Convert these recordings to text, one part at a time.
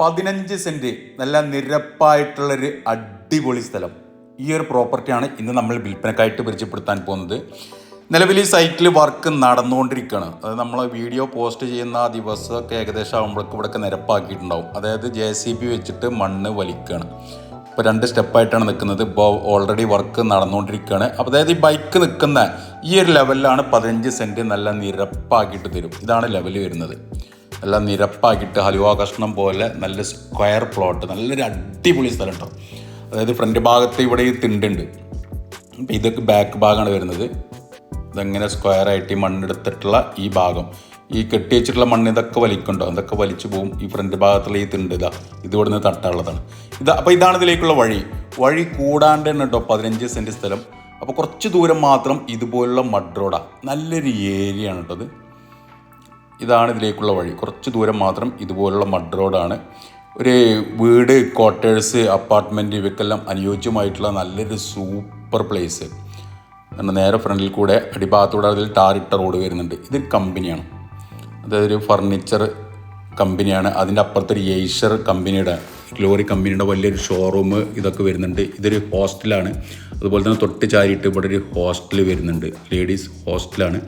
15 saint നല്ല നിരപ്പായിട്ടുള്ളൊരു അടിപൊളി സ്ഥലം. ഈ ഒരു പ്രോപ്പർട്ടിയാണ് ഇന്ന് നമ്മൾ വിൽപ്പനക്കായിട്ട് പരിചയപ്പെടുത്താൻ പോകുന്നത്. നിലവിൽ ഈ സൈറ്റിൽ വർക്ക് നടന്നുകൊണ്ടിരിക്കുകയാണ്. അത് നമ്മൾ വീഡിയോ പോസ്റ്റ് ചെയ്യുന്ന ആ ദിവസമൊക്കെ ഏകദേശം ആകുമ്പോഴേക്കും ഇവിടെയൊക്കെ നിരപ്പാക്കിയിട്ടുണ്ടാവും. അതായത് JCB വെച്ചിട്ട് മണ്ണ് വലിക്കുകയാണ്. ഇപ്പോൾ 2 സ്റ്റെപ്പായിട്ടാണ് നിൽക്കുന്നത്. ഇപ്പോൾ ഓൾറെഡി വർക്ക് നടന്നുകൊണ്ടിരിക്കുകയാണ്. അപ്പോൾ അതായത് ഈ ബൈക്ക് നിൽക്കുന്ന ഈ ഒരു ലെവലിലാണ് 15 സെൻറ്റ് നല്ല നിരപ്പാക്കിയിട്ട് തരും. ഇതാണ് ലെവൽ വരുന്നത്. നല്ല നിരപ്പാക്കിയിട്ട് ഹലുവ കഷ്ണം പോലെ നല്ല സ്ക്വയർ പ്ലോട്ട്, നല്ലൊരു അടിപൊളി സ്ഥലം കേട്ടോ. അതായത് ഫ്രണ്ട് ഭാഗത്ത് ഇവിടെ ഈ തിണ്ടുണ്ട്. അപ്പോൾ ഇതൊക്കെ ബാക്ക് ഭാഗമാണ് വരുന്നത്. ഇതെങ്ങനെ സ്ക്വയറായിട്ട് ഈ മണ്ണെടുത്തിട്ടുള്ള ഈ ഭാഗം, ഈ കെട്ടി വെച്ചിട്ടുള്ള മണ്ണ് ഇതൊക്കെ വലിക്കുന്നുണ്ടോ, അതൊക്കെ വലിച്ചു പോകും. ഈ ഫ്രണ്ട് ഭാഗത്തുള്ള ഈ തിണ്ട് ഇത് ഇവിടുന്ന് തട്ടാനുള്ളതാണ്. അപ്പോൾ ഇതാണ് ഇതിലേക്കുള്ള വഴി കൂടാണ്ട് തന്നെ കേട്ടോ 15 സെൻറ്റ് സ്ഥലം. അപ്പോൾ കുറച്ച് ദൂരം മാത്രം ഇതുപോലുള്ള മഡ് റോഡാണ്. നല്ലൊരു ഏരിയ ആണ് കേട്ടോ അത്. ഇതാണ് ഇതിലേക്കുള്ള വഴി. കുറച്ച് ദൂരം മാത്രം ഇതുപോലുള്ള മഡ് റോഡാണ്. ഒരു വീട്, ക്വാർട്ടേഴ്സ്, അപ്പാർട്ട്മെൻറ്റ് ഇവയ്ക്കെല്ലാം അനുയോജ്യമായിട്ടുള്ള നല്ലൊരു സൂപ്പർ പ്ലേസ്. നേരെ ഫ്രണ്ടിൽ കൂടെ അടിഭാഗത്തൂടെ അതിൽ ടാറിട്ട റോഡ് വരുന്നുണ്ട്. ഇതൊരു കമ്പനിയാണ്, അതായത് ഒരു ഫർണിച്ചർ കമ്പനിയാണ്. അതിൻ്റെ അപ്പുറത്തൊരു ഏഷ്യർ കമ്പനിയുടെ, ലോറി കമ്പനിയുടെ വലിയൊരു ഷോറൂം ഇതൊക്കെ വരുന്നുണ്ട്. ഇതൊരു ഹോസ്റ്റലാണ്. അതുപോലെ തന്നെ തൊട്ട് ചാരിയിട്ട് ഇവിടെ ഒരു ഹോസ്റ്റൽ വരുന്നുണ്ട്, ലേഡീസ് ഹോസ്റ്റലാണ്.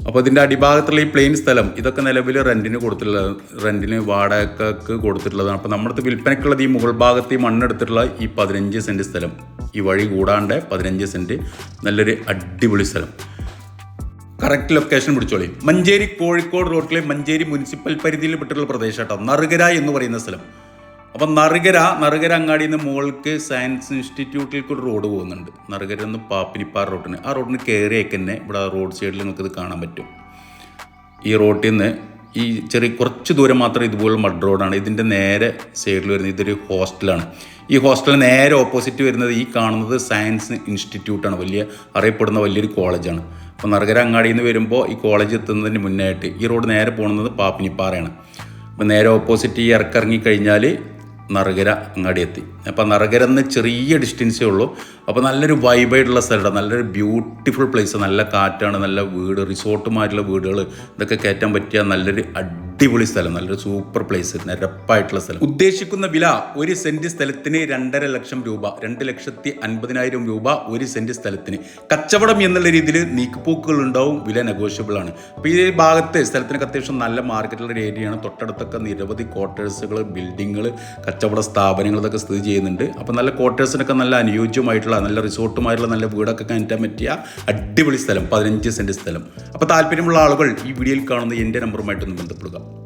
അപ്പോൾ ഇതിൻ്റെ അടിഭാഗത്തുള്ള ഈ പ്ലെയിൻ സ്ഥലം ഇതൊക്കെ നിലവിൽ റെൻറ്റിന് വാടകയ്ക്ക് കൊടുത്തിട്ടുള്ളതാണ്. അപ്പോൾ നമ്മുടെ വിൽപ്പനയ്ക്കുള്ളത് ഈ മുകൾ ഭാഗത്ത് ഈ മണ്ണെടുത്തിട്ടുള്ള ഈ 15 സെൻറ്റ് സ്ഥലം, ഈ വഴി കൂടാണ്ട് 15 സെൻറ്റ് നല്ലൊരു അടിപൊളി സ്ഥലം. കറക്റ്റ് ലൊക്കേഷൻ പിടിച്ചോളി. മഞ്ചേരി കോഴിക്കോട് റോഡിലെ മഞ്ചേരി മുനിസിപ്പൽ പരിധിയിൽ പെട്ടിട്ടുള്ള പ്രദേശം കേട്ടോ, നറുകര എന്ന് പറയുന്ന സ്ഥലം. അപ്പം നറുകര അങ്ങാടിയിൽ നിന്ന് മുകൾക്ക് സയൻസ് ഇൻസ്റ്റിറ്റ്യൂട്ടിലേക്ക് ഒരു റോഡ് പോകുന്നുണ്ട്. നറുകര നിന്ന് പാപ്പിനിപ്പാറ റോഡിന്, ആ റോഡിന് കയറിയൊക്കെ തന്നെ ഇവിടെ റോഡ് സൈഡിൽ നിങ്ങൾക്കിത് കാണാൻ പറ്റും. ഈ റോഡിൽ നിന്ന് ഈ കുറച്ച് ദൂരം മാത്രം ഇതുപോലെ മഡ് റോഡാണ്. ഇതിൻ്റെ നേരെ സൈഡിൽ വരുന്നത് ഇതൊരു ഹോസ്റ്റലാണ്. ഈ ഹോസ്റ്റലിന് നേരെ ഓപ്പോസിറ്റ് വരുന്നത് ഈ കാണുന്നത് സയൻസ് ഇൻസ്റ്റിറ്റ്യൂട്ടാണ്. അറിയപ്പെടുന്ന വലിയൊരു കോളേജാണ്. അപ്പോൾ നറുകര അങ്ങാടിയിൽ നിന്ന് വരുമ്പോൾ ഈ കോളേജ് എത്തുന്നതിന് മുന്നായിട്ട് ഈ റോഡ് നേരെ പോകുന്നത് പാപ്പിനിപ്പാറയാണ്. അപ്പോൾ നേരെ ഓപ്പോസിറ്റ് ഈ ഇറക്കിറങ്ങി കഴിഞ്ഞാൽ നറുകര അങ്ങാടി എത്തി. അപ്പോൾ നറുകര എന്ന് ചെറിയ ഡിസ്റ്റൻസേ ഉള്ളൂ. അപ്പോൾ നല്ലൊരു വൈബായിട്ടുള്ള സ്ഥലമാണ്, നല്ലൊരു ബ്യൂട്ടിഫുൾ പ്ലേസ്. നല്ല കാറ്റാണ്, നല്ല വീട്, റിസോർട്ടുമായിട്ടുള്ള വീടുകൾ ഇതൊക്കെ കയറ്റാൻ പറ്റിയ നല്ലൊരു അടിപൊളി സ്ഥലം, നല്ലൊരു സൂപ്പർ പ്ലേസ്, നിരപ്പായിട്ടുള്ള സ്ഥലം. ഉദ്ദേശിക്കുന്ന വില 1 സെൻറ്റ് സ്ഥലത്തിന് 2.5 ലക്ഷം രൂപ, 2,50,000 രൂപ 1 സെൻറ്റ് സ്ഥലത്തിന്. കച്ചവടം എന്നുള്ള രീതിയിൽ നീക്കുപോക്കുകൾ ഉണ്ടാവും, വില നെഗോഷ്യബിൾ ആണ്. അപ്പോൾ ഈ ഭാഗത്ത് സ്ഥലത്തിനൊക്കെ അത്യാവശ്യം നല്ല മാർക്കറ്റുള്ള ഒരു ഏരിയയാണ്. തൊട്ടടുത്തൊക്കെ നിരവധി ക്വാർട്ടേഴ്സുകൾ, ബിൽഡിങ്ങുകൾ, കച്ചവട സ്ഥാപനങ്ങൾ ഇതൊക്കെ സ്ഥിതി ചെയ്യുന്നുണ്ട്. അപ്പോൾ നല്ല ക്വാർട്ടേഴ്സിനൊക്കെ നല്ല അനുയോജ്യമായിട്ടുള്ള നല്ല റിസോർട്ടുമായിട്ടുള്ള നല്ല വീടൊക്കെ കയറ്റാൻ പറ്റിയ അടിപൊളി സ്ഥലം, 15 സെൻറ്റ് സ്ഥലം. അപ്പോൾ താല്പര്യമുള്ള ആളുകൾ ഈ വീഡിയോയിൽ കാണുന്ന എൻ്റെ നമ്പറുമായിട്ടൊന്ന് ബന്ധപ്പെടുക.